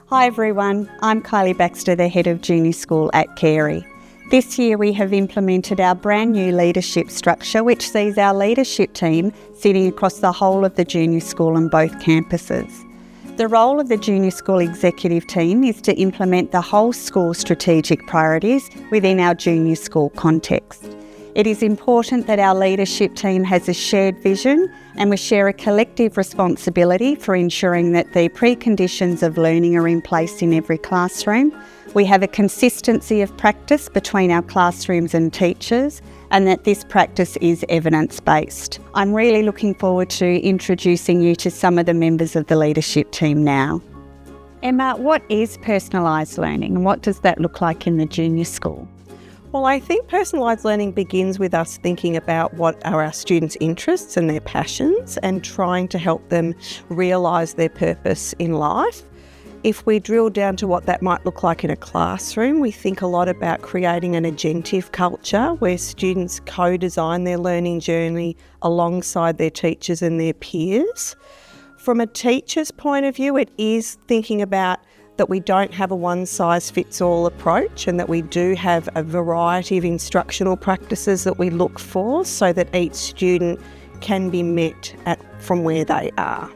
Hi everyone, I'm Kylie Baxter, the Head of Junior School at Carey. This year we have implemented our brand new leadership structure, which sees our leadership team sitting across the whole of the junior school on both campuses. The role of the junior school executive team is to implement the whole school strategic priorities within our junior school context. It is important that our leadership team has a shared vision and we share a collective responsibility for ensuring that the preconditions of learning are in place in every classroom. We have a consistency of practice between our classrooms and teachers, and that this practice is evidence-based. I'm really looking forward to introducing you to some of the members of the leadership team now. Emma, what is personalised learning and what does that look like in the junior school? Well, I think personalised learning begins with us thinking about what are our students' interests and their passions and trying to help them realise their purpose in life. If we drill down to what that might look like in a classroom, we think a lot about creating an agentive culture where students co-design their learning journey alongside their teachers and their peers. From a teacher's point of view, it is thinking about that we don't have a one-size-fits-all approach and that we do have a variety of instructional practices that we look for so that each student can be met from where they are.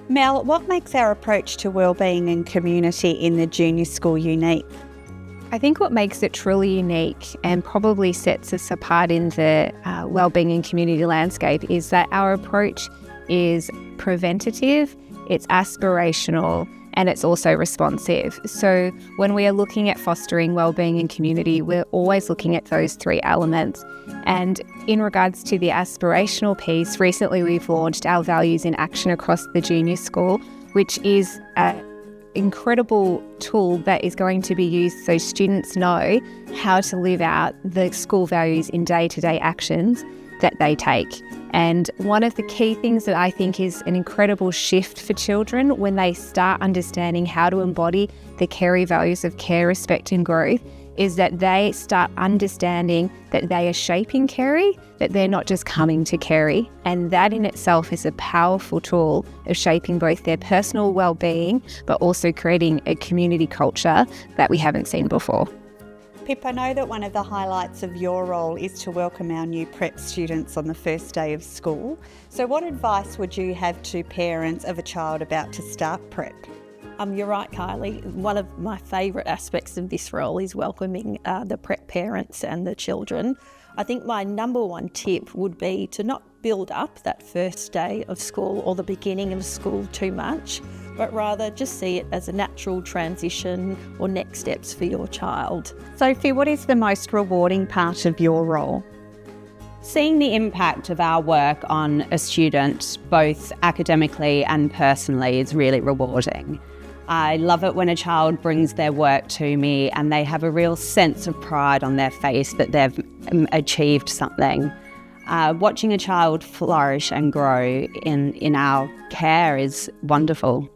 Mel, what makes our approach to wellbeing and community in the junior school unique? I think what makes it truly unique and probably sets us apart in the wellbeing and community landscape is that our approach is preventative, it's aspirational, and it's also responsive. So when we are looking at fostering wellbeing and community, we're always looking at those three elements. And in regards to the aspirational piece, recently we've launched our Values in Action across the junior school, which is an incredible tool that is going to be used so students know how to live out the school values in day-to-day actions that they take. And one of the key things that I think is an incredible shift for children when they start understanding how to embody the Carey values of care, respect and growth is that they start understanding that they are shaping Carey, that they're not just coming to Carey. And that in itself is a powerful tool of shaping both their personal well-being, but also creating a community culture that we haven't seen before. Pip, I know that one of the highlights of your role is to welcome our new prep students on the first day of school. So what advice would you have to parents of a child about to start prep? You're right, Kylie. One of my favourite aspects of this role is welcoming the prep parents and the children. I think my number one tip would be to not build up that first day of school or the beginning of school too much, but rather just see it as a natural transition or next steps for your child. Sophie, what is the most rewarding part of your role? Seeing the impact of our work on a student, both academically and personally, is really rewarding. I love it when a child brings their work to me and they have a real sense of pride on their face that they've achieved something. Watching a child flourish and grow in our care is wonderful.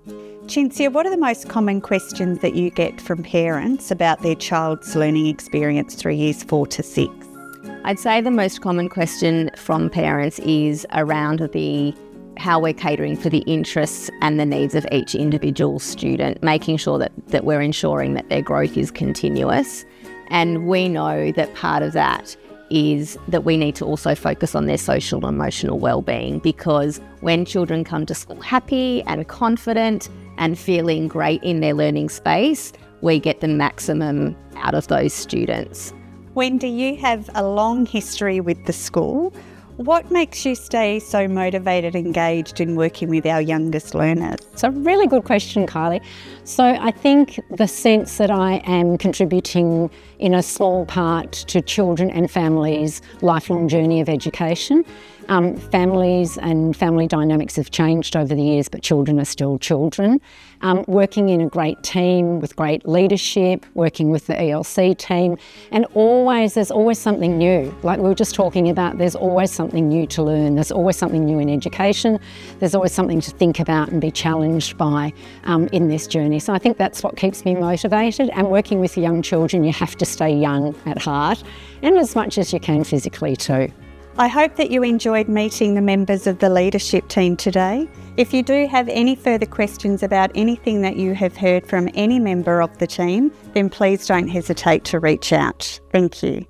Cinzia, what are the most common questions that you get from parents about their child's learning experience through years 4 to 6? I'd say the most common question from parents is around how we're catering for the interests and the needs of each individual student, making sure that we're ensuring that their growth is continuous. And we know that part of that is that we need to also focus on their social and emotional well-being, because when children come to school happy and confident and feeling great in their learning space, we get the maximum out of those students. Wendy, you have a long history with the school. What makes you stay so motivated and engaged in working with our youngest learners? It's a really good question, Kylie. So I think the sense that I am contributing in a small part to children and families' lifelong journey of education. Families and family dynamics have changed over the years, but children are still children. Working in a great team with great leadership, working with the ELC team, and there's always something new. Like we were just talking about, there's always something new to learn. There's always something new in education. There's always something to think about and be challenged by in this journey. So I think that's what keeps me motivated. And working with young children, you have to stay young at heart and as much as you can physically too. I hope that you enjoyed meeting the members of the leadership team today. If you do have any further questions about anything that you have heard from any member of the team, then please don't hesitate to reach out. Thank you.